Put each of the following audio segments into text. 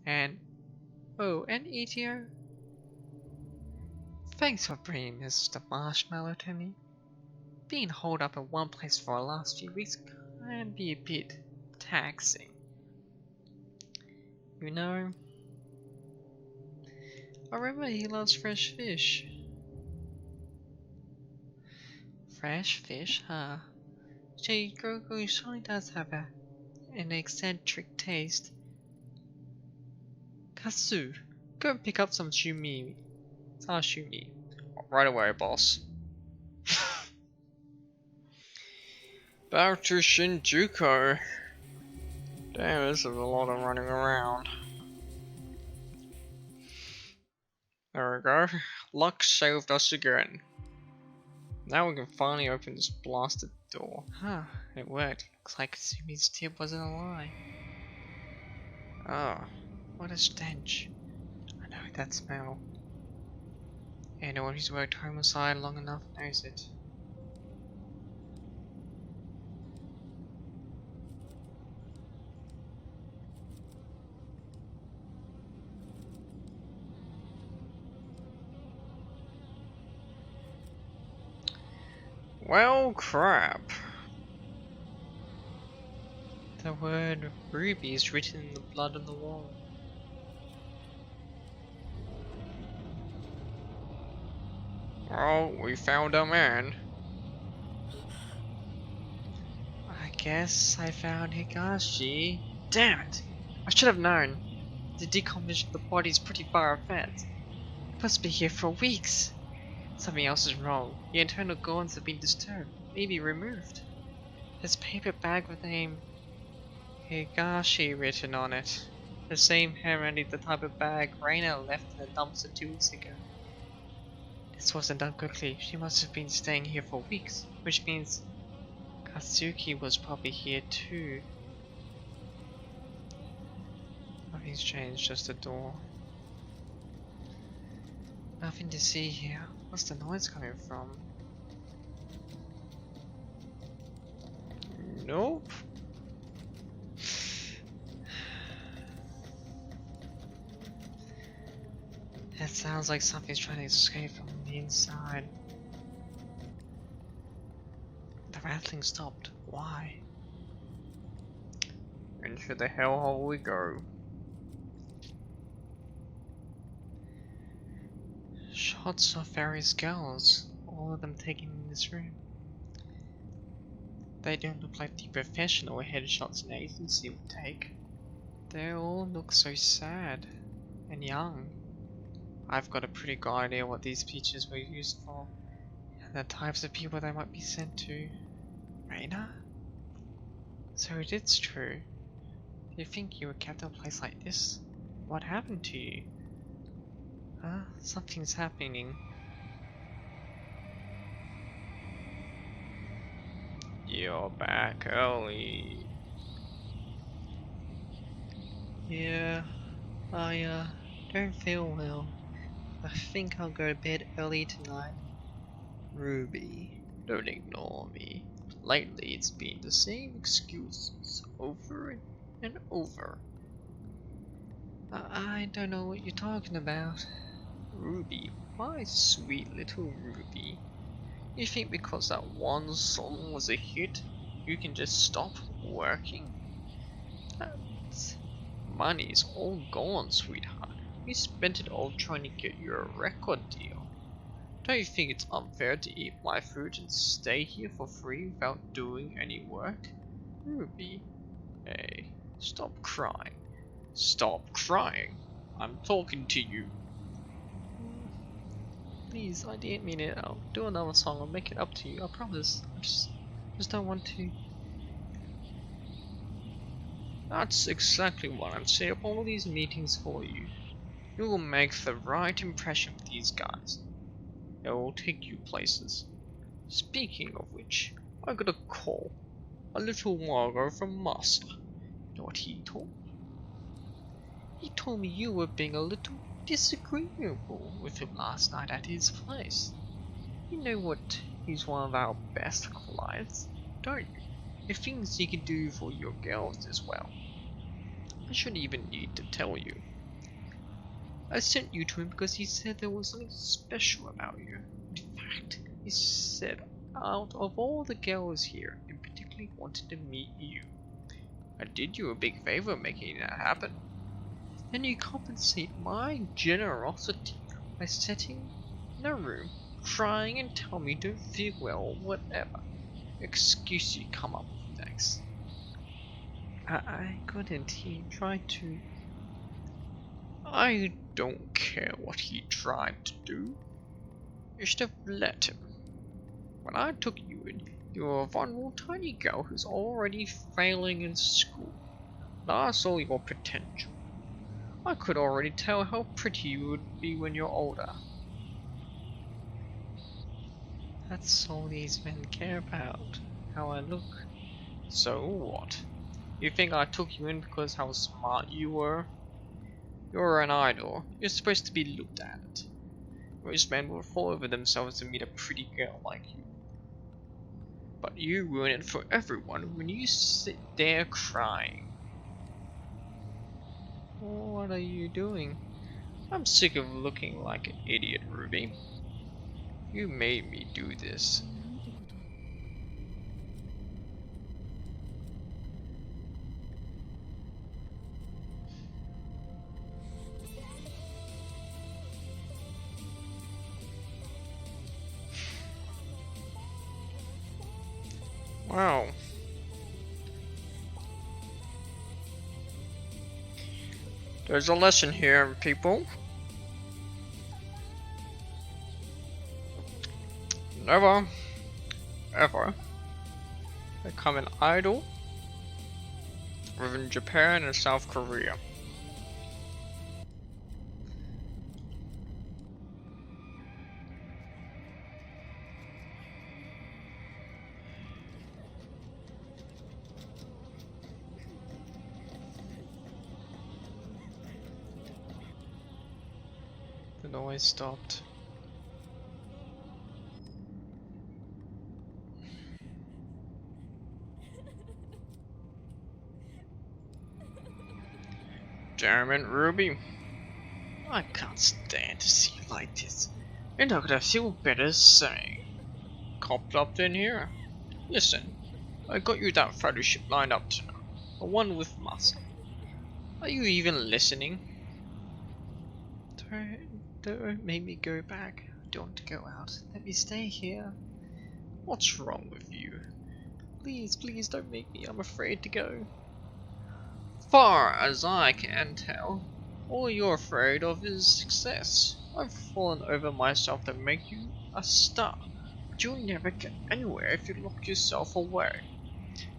And oh, and ETO, thanks for bringing Mr. Marshmallow to me. Being holed up in one place for the last few weeks can be a bit taxing. You know, I remember he loves fresh fish. Fresh fish, huh? Gee, Grogu surely does have an eccentric taste. Katsu, go and pick up some sashimi. Right away, boss. Back to Shinjuku. Damn, this is a lot of running around. There we go. Luck saved us again. Now we can finally open this blasted door. Huh, it worked. Looks like Kasumi's tip wasn't a lie. Oh, what a stench. I know that smell. Anyone who's worked homicide long enough knows it. Well, crap. The word ruby is written in the blood on the wall. Oh, we found a man. I guess I found Higashi. Damn it! I should have known. The decomposition of the body is pretty far advanced. It must be here for weeks. Something else is wrong. The internal organs have been disturbed, maybe removed. There's a paper bag with the name Higashi written on it. The same handwriting the type of bag Reina left in the dumpster 2 weeks ago. This wasn't done quickly. She must have been staying here for weeks, which means Katsuki was probably here too. Nothing's changed, just a door. Nothing to see here. What's the noise coming from? Nope. It sounds like something's trying to escape from the inside. The rattling stopped. Why? Into the hellhole we go. Shots of various girls, all of them taken in this room. They don't look like the professional headshots an agency would take. They all look so sad and young. I've got a pretty good idea what these pictures were used for, and the types of people they might be sent to. Reina? So it is true. Do you think you were kept in a place like this? What happened to you? Huh? Something's happening. You're back early. Yeah, I don't feel well. I think I'll go to bed early tonight. Ruby, don't ignore me. Lately it's been the same excuses over and over. I don't know what you're talking about. Ruby, my sweet little Ruby. You think because that one song was a hit, you can just stop working? That's money's all gone, sweetheart. You spent it all trying to get you a record deal. Don't you think it's unfair to eat my food and stay here for free without doing any work? Ruby, hey, stop crying. Stop crying. I'm talking to you. Please, I didn't mean it. I'll do another song. I'll make it up to you. I promise. I just don't want to. That's exactly what I'm setting up all these meetings for you. You will make the right impression with these guys. They will take you places. Speaking of which, I got a call a little while ago from Master. You know what he told me? He told me you were being a little disagreeable with him last night at his place. You know what? He's one of our best clients, don't you? The things he can do for your girls as well. I shouldn't even need to tell you. I sent you to him because he said there was something special about you. In fact, he said out of all the girls here, he particularly wanted to meet you. I did you a big favor making that happen. And you compensate my generosity by sitting in a room, crying and telling me don't feel well or whatever excuse you come up with, thanks. I couldn't. He tried to. I don't care what he tried to do. You should have let him. When I took you in, you were a vulnerable tiny girl who's already failing in school. But I saw your potential. I could already tell how pretty you would be when you're older. That's all these men care about, how I look. So what? You think I took you in because how smart you were? You're an idol. You're supposed to be looked at. Most men will fall over themselves to meet a pretty girl like you. But you ruin it for everyone when you sit there crying. What are you doing? I'm sick of looking like an idiot, Ruby. You made me do this. Wow. There's a lesson here, people. Never, ever become an idol within Japan and South Korea. The noise stopped. Damn it, Ruby. I can't stand to see you like this. And how could I feel better saying? Copped up in here. Listen, I got you that fellowship lined up tonight. The one with muscle. Are you even listening? Don't make me go back. Don't go out. Let me stay here. What's wrong with you? Please, please don't make me. I'm afraid to go. Far as I can tell, all you're afraid of is success. I've fallen over myself to make you a star, but you'll never get anywhere if you lock yourself away.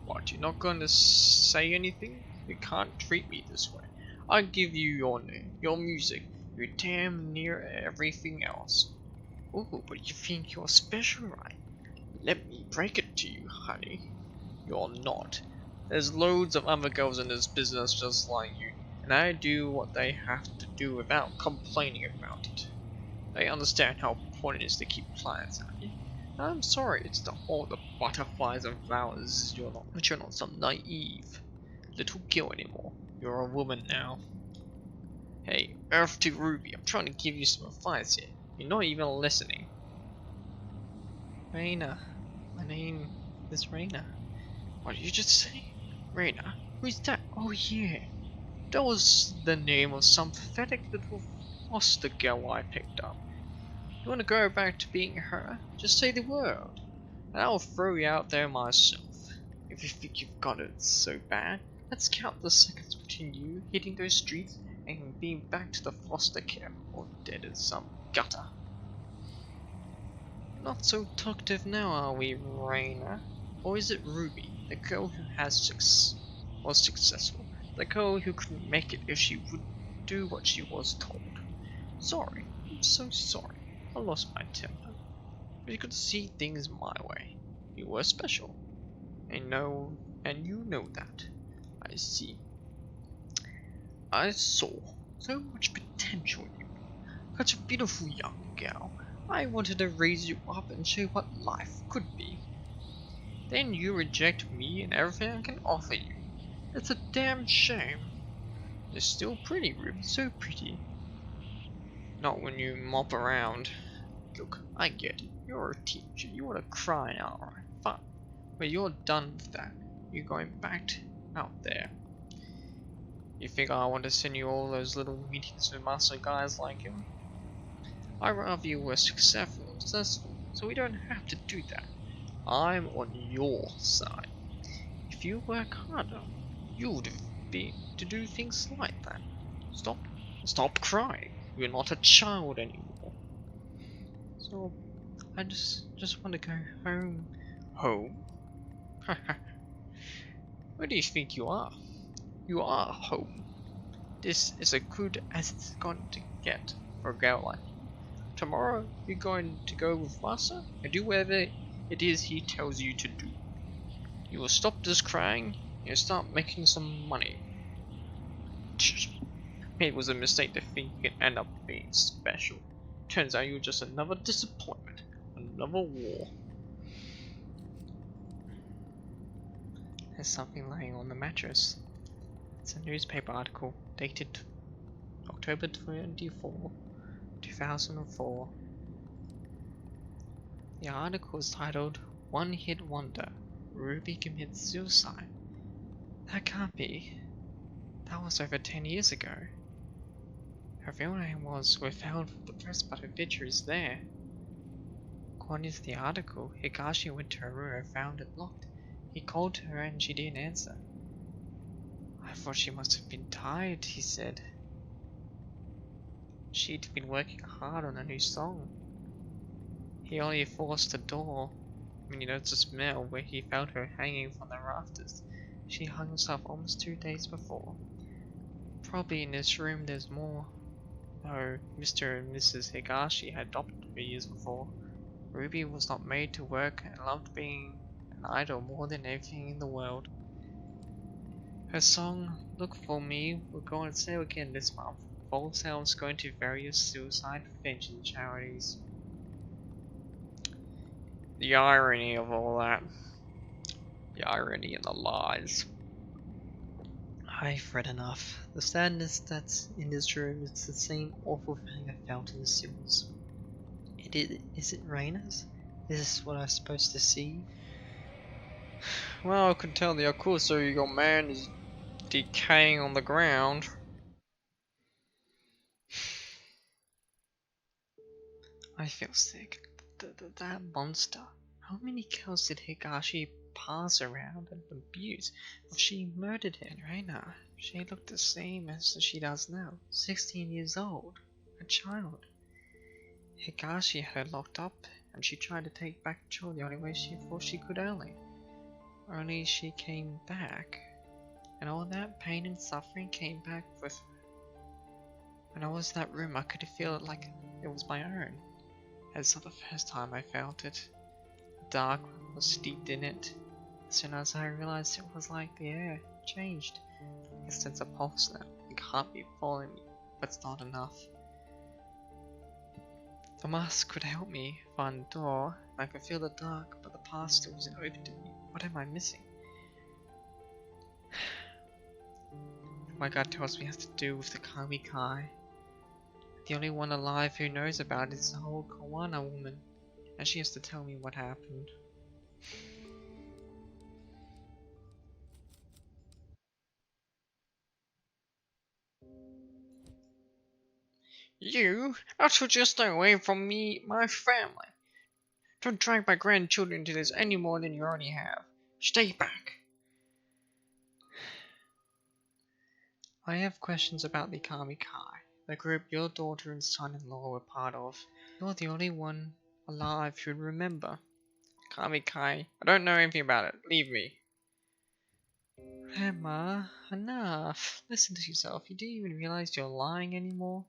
What, you're not going to say anything? You can't treat me this way. I give you your name, your music, you're damn near everything else. Ooh, but you think you're special, right? Let me break it to you, honey. You're not. There's loads of other girls in this business just like you, and I do what they have to do without complaining about it. They understand how important it is to keep clients happy. I'm sorry, it's all the butterflies and flowers. But you're not some naive little girl anymore. You're a woman now. Hey, Earth to Ruby, I'm trying to give you some advice here. You're not even listening. Reina. My name is Reina. What did you just say? Reina? Who's that? Oh yeah. That was the name of some pathetic little foster girl I picked up. You wanna go back to being her? Just say the word. And I'll throw you out there myself. If you think you've got it so bad, let's count the seconds between you hitting those streets and being back to the foster care or dead in some gutter. Not so talkative now, are we, Reina? Or is it Ruby, the girl who was successful, the girl who couldn't make it if she would do what she was told? Sorry, I'm so sorry. I lost my temper. But you could see things my way. You were special. And you know that. I see. I saw so much potential in you. Such a beautiful young girl. I wanted to raise you up and show what life could be. Then you reject me and everything I can offer you. It's a damn shame. You're still pretty, Ruby, so pretty. Not when you mop around. Look, I get it. You're a teacher. You want to cry now, alright? Fine. But you're done with that. You're going back out there. You think I want to send you all those little meetings with muscle guys like you? I'd rather you were successful, so we don't have to do that. I'm on your side. If you work harder, you'd be to do things like that. Stop, stop crying. You're not a child anymore. So I just want to go home. Home? Where do you think you are? You are home. This is as good as it's going to get for a girl like you. Tomorrow, you're going to go with Master and do whatever it is he tells you to do. You will stop this crying and start making some money. Maybe it was a mistake to think you could end up being special. Turns out you're just another disappointment. Another war. There's something lying on the mattress. It's a newspaper article dated October 24, 2004. The article is titled One Hit Wonder, Ruby Commits Suicide. That can't be. That was over 10 years ago. Her real name was withheld from the press, but her picture is there. According to the article, Higashi went to her room and found it locked. He called her and she didn't answer. I thought she must have been tired, he said. She'd been working hard on a new song. He only forced the door when he noticed a smell where he found her hanging from the rafters. She hung herself almost 2 days before. Probably in this room there's more. No, Mr. and Mrs. Higashi had adopted her years before. Ruby was not made to work and loved being an idol more than anything in the world. Her song, Look For Me, will go on sale again this month, with all sales going to various suicide prevention charities. The irony of all that. The irony and the lies. I've read enough. The sadness that's in this room is the same awful feeling I felt in the sewers. Is it Reina's? Is this what I'm supposed to see? Well, I can tell the Akusa your man is decaying on the ground. I feel sick. That monster. How many girls did Higashi pass around and abuse before she murdered him? Reina, she looked the same as she does now. 16 years old. A child. Higashi had her locked up, and she tried to take back Joe the only way she thought she could only she came back. And all that pain and suffering came back with her. When I was in that room, I could feel it like it was my own. It's not the first time I felt it. The dark was steeped in it. As soon as I realized it was like the air changed. I can sense a pulse now. It can't be following me, but it's not enough. The mask could help me find the door. I could feel the dark, but the path still wasn't open to me. What am I missing? My gut tells me it has to do with the Kami Kai. The only one alive who knows about it is the whole Kawana woman, and she has to tell me what happened. You? I told you to stay away from me, my family. Don't drag my grandchildren into this any more than you already have. Stay back. I have questions about the Kami Kai, the group your daughter and son-in-law were part of. You're the only one alive who'd remember. Kami Kai, I don't know anything about it. Leave me. Emma, enough. Listen to yourself. You didn't even realize you're lying anymore.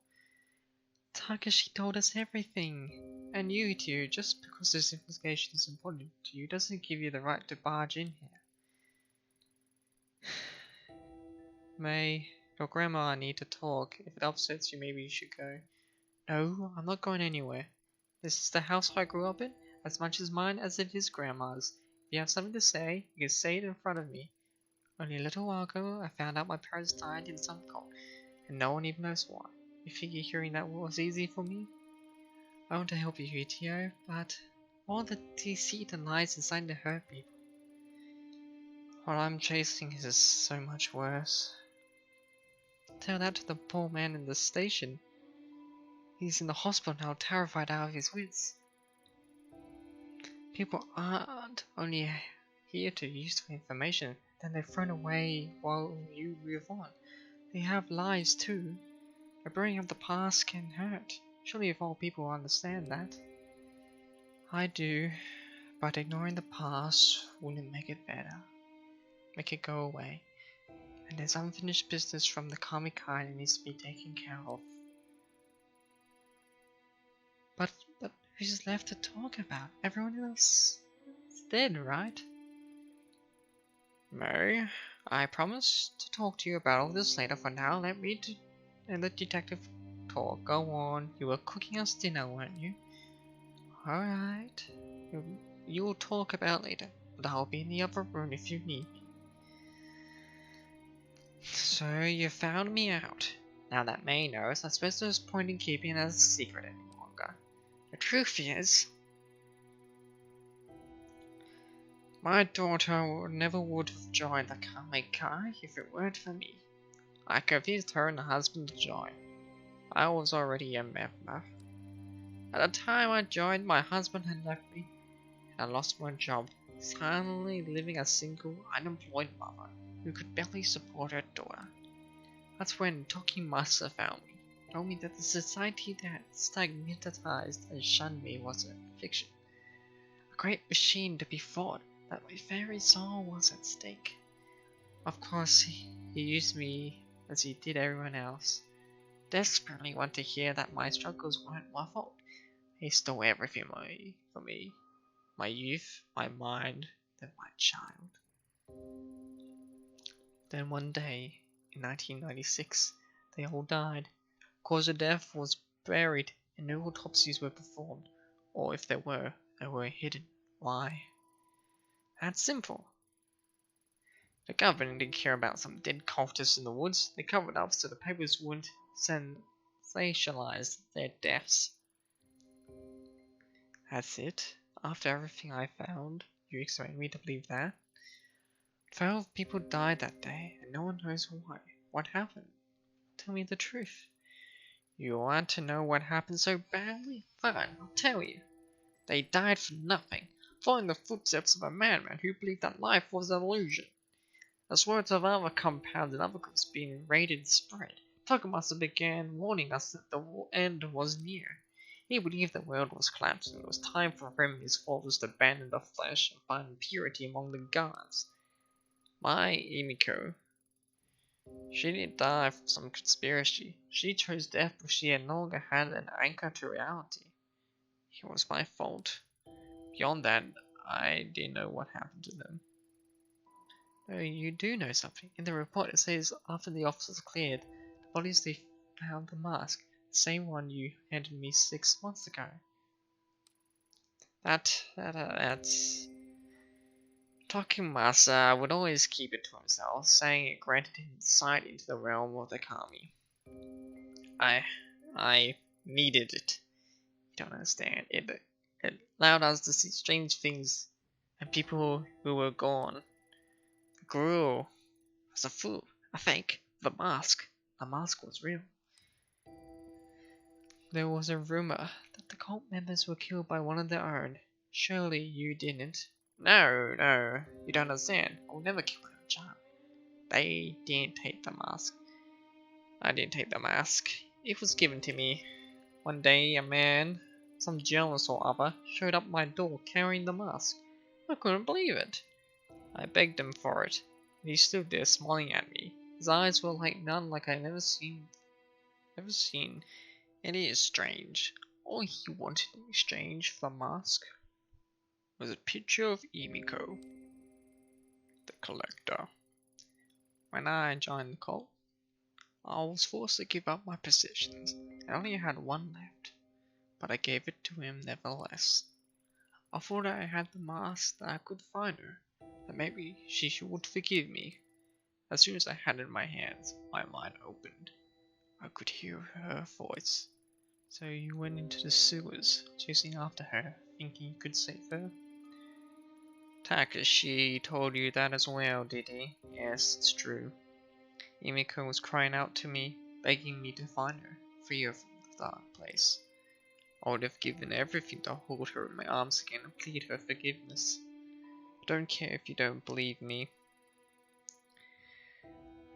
Takashi told us everything. And you too, just because this investigation is important to you doesn't give you the right to barge in here. May, your grandma and I need to talk. If it upsets you, maybe you should go. No, I'm not going anywhere. This is the house I grew up in, as much as mine as it is grandma's. If you have something to say, you can say it in front of me. Only a little while ago, I found out my parents died in some cult, and no one even knows why. You figure hearing that was easy for me? I want to help you, Tio, but all the deceit and lies inside to hurt people. What I'm chasing is so much worse. Tell that to the poor man in the station. He's in the hospital now, terrified out of his wits. People aren't only here to use for information, then they're thrown away while you move on. They have lives too. A bringing up the past can hurt. Surely if all people understand that. I do, but ignoring the past wouldn't make it better. Make it go away. And there's unfinished business from the karmic kind that needs to be taken care of. But who's left to talk about? Everyone else is dead, right? Mary, I promise to talk to you about all this later. For now, let me and the detective talk. Go on. You were cooking us dinner, weren't you? Alright. You'll talk about later, but I'll be in the upper room if you need me. So you found me out. Now that May knows, I suppose there's point in keeping it as a secret any longer. The truth is, my daughter never would have joined the Karmic Kai if it weren't for me. I convinced her and her husband to join. I was already a member. At the time I joined, my husband had left me, and I lost my job, silently living a single, unemployed mother who could barely support her daughter. That's when Talking Master found me, told me that the society that stigmatized and shunned me was a fiction, a great machine to be fought, that my very soul was at stake. Of course, he used me as he did everyone else. Desperately want to hear that my struggles weren't my fault. He stole everything from me. My youth, my mind, then my child. Then one day, in 1996, they all died. Cause of death was buried and no autopsies were performed. Or if there were, they were hidden. Why? That's simple. The government didn't care about some dead cultists in the woods. They covered up so the papers wouldn't sensationalize their deaths. That's it. After everything I found, you expect me to believe that? 12 people died that day, and no one knows why. What happened? Tell me the truth. You want to know what happened so badly? Fine, I'll tell you. They died for nothing, following the footsteps of a madman who believed that life was an illusion. As words of other compounds and other groups being raided and spread, Tucker began warning us that the end was near. He believed the world was collapsing. It was time for him and his followers to abandon the flesh and find purity among the gods. My Emiko, she didn't die from some conspiracy. She chose death because she had no longer had an anchor to reality. It was my fault. Beyond that, I didn't know what happened to them. Oh, you do know something. In the report it says after the officers cleared the bodies, they found the mask, the same one you handed me 6 months ago. That's... Talking Masa would always keep it to himself, saying it granted him insight into the realm of the kami. I needed it. You don't understand. It allowed us to see strange things and people who were gone. Grew as a fool, I think. The mask. The mask was real. There was a rumor that the cult members were killed by one of their own. Surely you didn't. No, you don't understand. I would never kill a child. They didn't take the mask. I didn't take the mask. It was given to me. One day a man, some journalist or other, showed up my door carrying the mask. I couldn't believe it. I begged him for it. He stood there smiling at me. His eyes were like none like I'd ever seen. It is strange. All he wanted in exchange for the mask was a picture of Emiko, the collector. When I joined the cult, I was forced to give up my possessions. I only had one left, but I gave it to him nevertheless. I thought I had the mask that I could find her, that maybe she would forgive me. As soon as I had it in my hands, my mind opened. I could hear her voice. So you went into the sewers, chasing after her, thinking you could save her? Takashi told you that as well, did he? Yes, it's true. Emiko was crying out to me, begging me to find her, free her from the dark place. I would have given everything to hold her in my arms again and plead her forgiveness. I don't care if you don't believe me.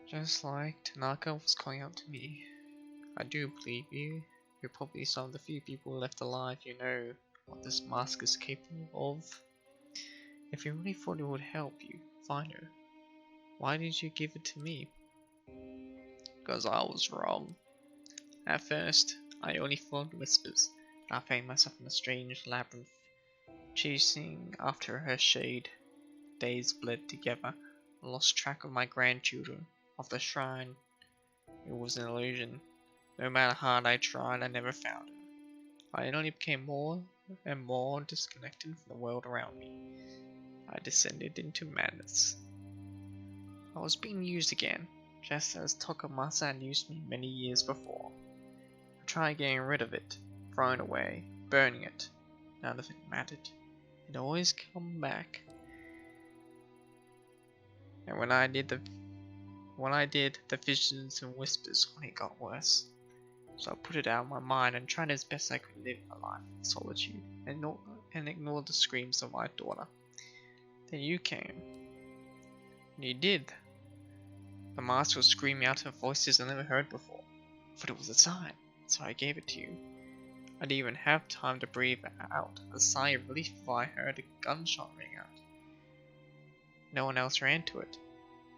Just like Tanaka was calling out to me. I do believe you. You're probably some of the few people left alive who know what this mask is capable of. If you really thought it would help you find her, why did you give it to me? Because I was wrong. At first, I only followed whispers. I found myself in a strange labyrinth, chasing after her shade. Days bled together. I lost track of my grandchildren, of the shrine. It was an illusion. No matter how hard I tried, I never found her. I only became more and more disconnected from the world around me. I descended into madness. I was being used again, just as Tokamasa had used me many years before. I tried getting rid of it, throwing it away, burning it. None of it mattered. It always came back. And when I did, the visions and whispers only got worse. So I put it out of my mind and tried as best I could live my life in solitude and ignore the screams of my daughter. Then you came. And you did. The master was screaming out in voices I never heard before. But it was a sign, so I gave it to you. I didn't even have time to breathe out a sigh of relief before I heard a gunshot ring out. No one else ran to it.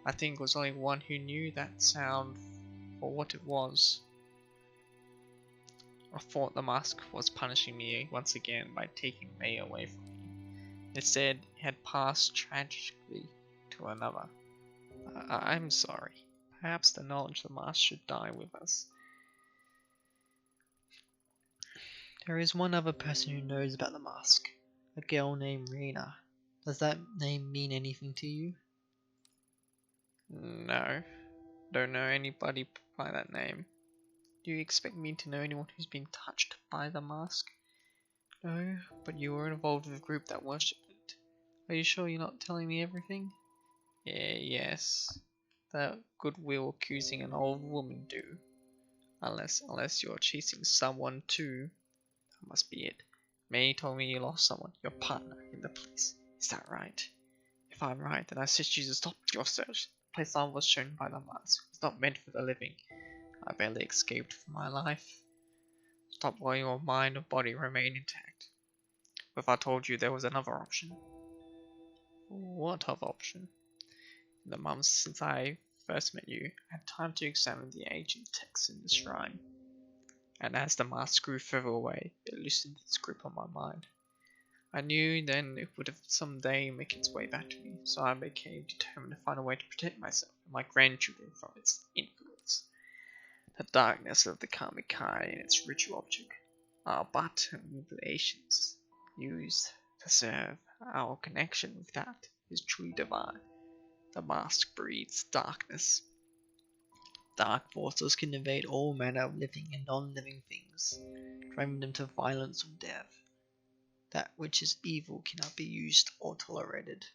I think it was only one who knew that sound for what it was. I thought the mask was punishing me once again by taking May away from me. Instead, it had passed tragically to another. I'm sorry. Perhaps the knowledge the mask should die with us. There is one other person who knows about the mask. A girl named Reina. Does that name mean anything to you? No. Don't know anybody by that name. Do you expect me to know anyone who's been touched by the mask? No, but you were involved with a group that worshipped it. Are you sure you're not telling me everything? Yes. That goodwill accusing an old woman do. Unless you're chasing someone too. That must be it. May told me you lost someone, your partner, in the police. Is that right? If I'm right, then I suggest you to stop your search. The place I was shown by the mask was not meant for the living. I barely escaped from my life. Stop while your mind and body remain intact. What if I told you there was another option? What other option? In the months since I first met you, I had time to examine the ancient texts in the shrine. And as the mask grew further away, it loosened its grip on my mind. I knew then it would have someday make its way back to me, so I became determined to find a way to protect myself and my grandchildren from its influence. The darkness of the Kamikai and its ritual object are but manipulations used to serve our connection with that is truly divine. The mask breeds darkness. Dark forces can invade all manner of living and non-living things, driving them to violence or death. That which is evil cannot be used or tolerated.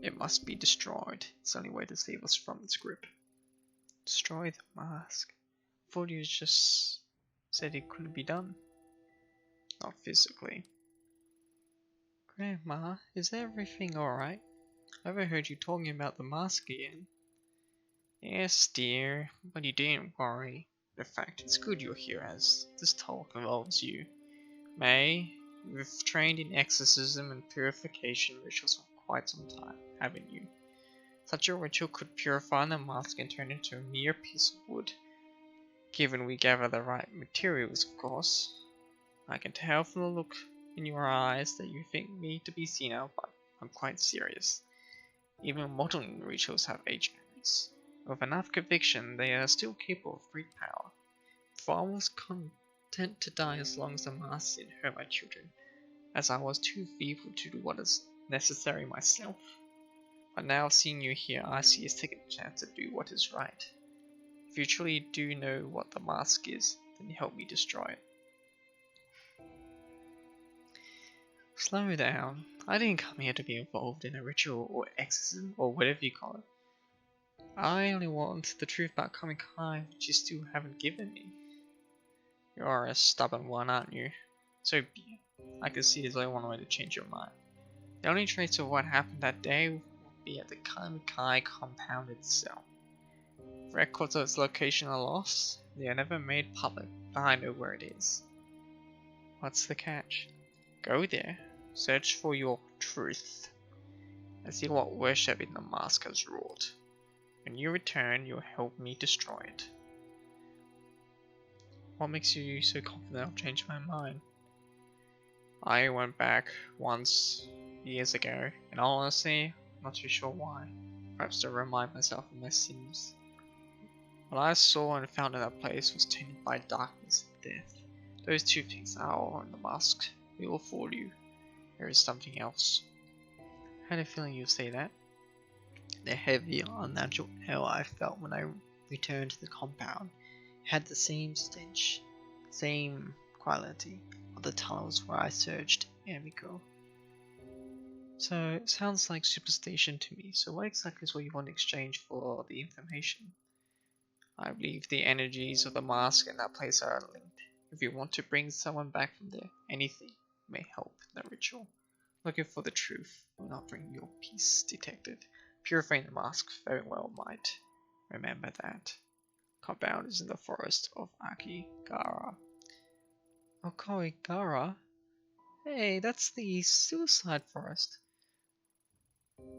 It must be destroyed. It's the only way to save us from its grip. Destroy the mask. I thought you just said it couldn't be done. Not physically. Grandma, is everything alright? I overheard you talking about the mask again. Yes, dear, but you didn't worry. In fact, it's good you're here as this talk involves you. May, you've trained in exorcism and purification rituals for quite some time, haven't you? Such a ritual could purify the mask and turn it into a mere piece of wood. Given we gather the right materials, of course. I can tell from the look in your eyes that you think me to be senile, but I'm quite serious. Even modern rituals have age limits. With enough conviction, they are still capable of great power. For I was content to die as long as the mask didn't hurt my children, as I was too feeble to do what is necessary myself. But now seeing you here, I see us taking a chance to do what is right. If you truly do know what the mask is, then help me destroy it. Slow down. I didn't come here to be involved in a ritual or exorcism or whatever you call it. I only want the truth about Kamikai, which you still haven't given me. You are a stubborn one, aren't you? So be it. I can see there's only one way to change your mind. The only trace of what happened that day will be at the Kamikai compound itself. Records of its location are lost. They are never made public, but I know where it is. What's the catch? Go there. Search for your truth. And see what worship in the mask has wrought. When you return, you'll help me destroy it. What makes you so confident I'll change my mind? I went back once years ago, and honestly, I'm not too sure why. Perhaps to remind myself of my sins. What I saw and found in that place was tainted by darkness and death. Those two things are in the mask. They will fool you. There is something else. I had a feeling you'd say that. The heavy, unnatural air I felt when I returned to the compound had the same stench, same quality of the tunnels where I searched Amico. So it sounds like superstition to me. So what exactly is what you want in exchange for the information? I believe the energies of the mask and that place are linked. If you want to bring someone back from there, anything may help in the ritual. Looking for the truth will not bring your peace, detected. Purifying the mask very well might. Remember that. Compound is in the forest of Akigara. Okoigara? Hey, that's the suicide forest.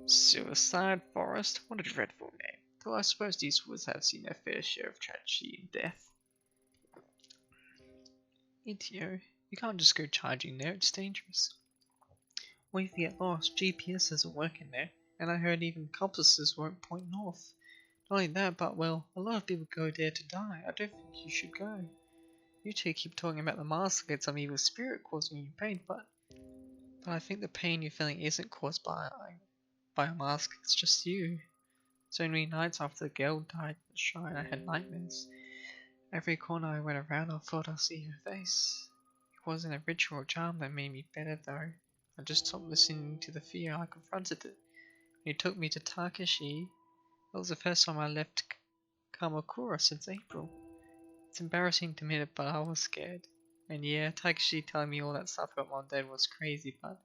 Suicide forest? What a dreadful name. Though I suppose these woods have seen their fair share of tragedy and death. Itio, you can't just go charging there, it's dangerous. What if you get lost? GPS doesn't work in there, and I heard even compasses won't point north. Not only that, but well, a lot of people go there to die. I don't think you should go. You two keep talking about the mask like it's some evil spirit causing you pain, but I think the pain you're feeling isn't caused by a mask, it's just you. So many nights after the girl died at the shrine, I had nightmares. Every corner I went around, I thought I'd see her face. It wasn't a ritual or charm that made me better, though. I just stopped listening to the fear. I confronted it. When he took me to Takashi, that was the first time I left Kamakura since April. It's embarrassing to admit it, but I was scared. And yeah, Takashi telling me all that stuff about my dad was crazy, but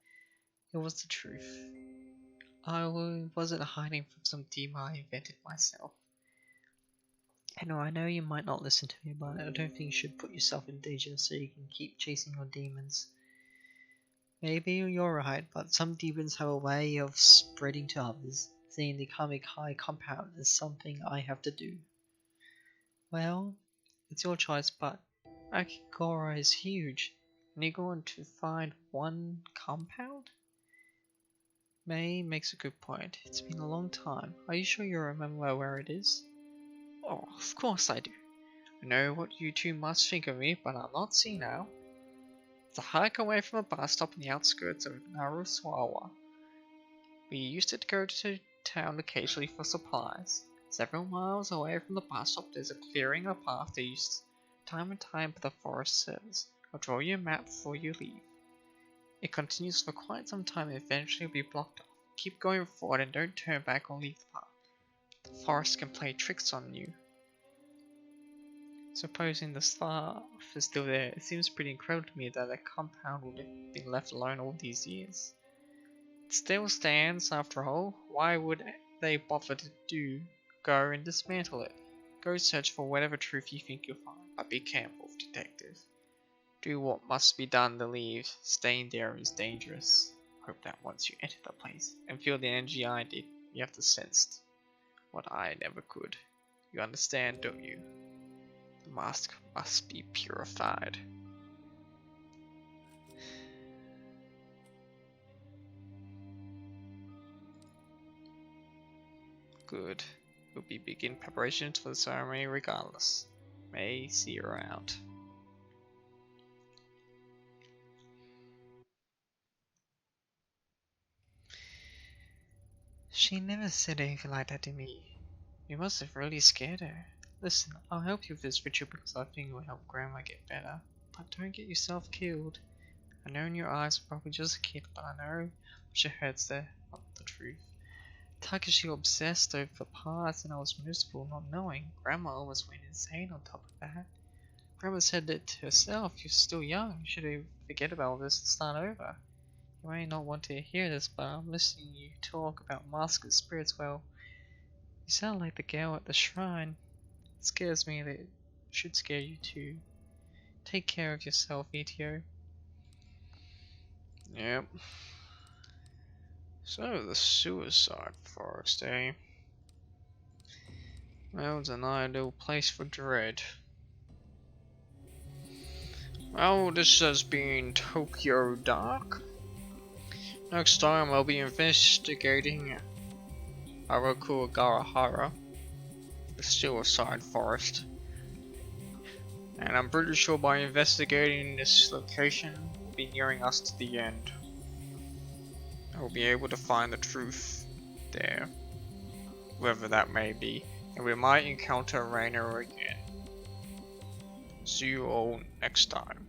it was the truth. I wasn't hiding from some demon I invented myself. I know you might not listen to me, but I don't think you should put yourself in danger so you can keep chasing your demons. Maybe you're right, but some demons have a way of spreading to others. Seeing the Kamikai compound is something I have to do. Well, it's your choice, but Akigora is huge, and you're going to find one compound? May makes a good point. It's been a long time. Are you sure you remember where it is? Oh, of course I do. I know what you two must think of me, but I'm not senile. It's a hike away from a bus stop in the outskirts of Narusawa. We used to go to town occasionally for supplies. Several miles away from the bus stop there's a clearing or path they use time and time by the Forest Service. I'll draw you a map before you leave. It continues for quite some time and eventually will be blocked off. Keep going forward and don't turn back or leave the path. The forest can play tricks on you. Supposing the staff is still there, it seems pretty incredible to me that a compound would have been left alone all these years. It still stands, after all. Why would they bother to go and dismantle it? Go search for whatever truth you think you'll find, but be careful, detective. Do what must be done to leave. Staying there is dangerous. Hope that once you enter the place and feel the energy I did, you have to sense what I never could. You understand, don't you? The mask must be purified. Good. We'll be begin preparations for the ceremony regardless. May see you around. She never said anything like that to me. You must have really scared her. Listen, I'll help you with this ritual because I think it will help Grandma get better. But don't get yourself killed. I know in your eyes are probably just a kid, but I know what your head's there, not the truth. Takashi obsessed over the past and I was miserable not knowing. Grandma almost went insane on top of that. Grandma said it to herself, you're still young, you should forget about all this and start over. You may not want to hear this, but I'm listening to you talk about masks and spirits. Well, you sound like the girl at the shrine. It scares me that it should scare you too. Take care of yourself, ETO. Yep. So, the suicide forest, eh? Well, it's an ideal place for dread. Well, this has been Tokyo Dark. Next time I'll be investigating Arakugarahara, the suicide forest. And I'm pretty sure by investigating this location, we'll be nearing us to the end. I will be able to find the truth there, whoever that may be, and we might encounter Reina again. See you all next time.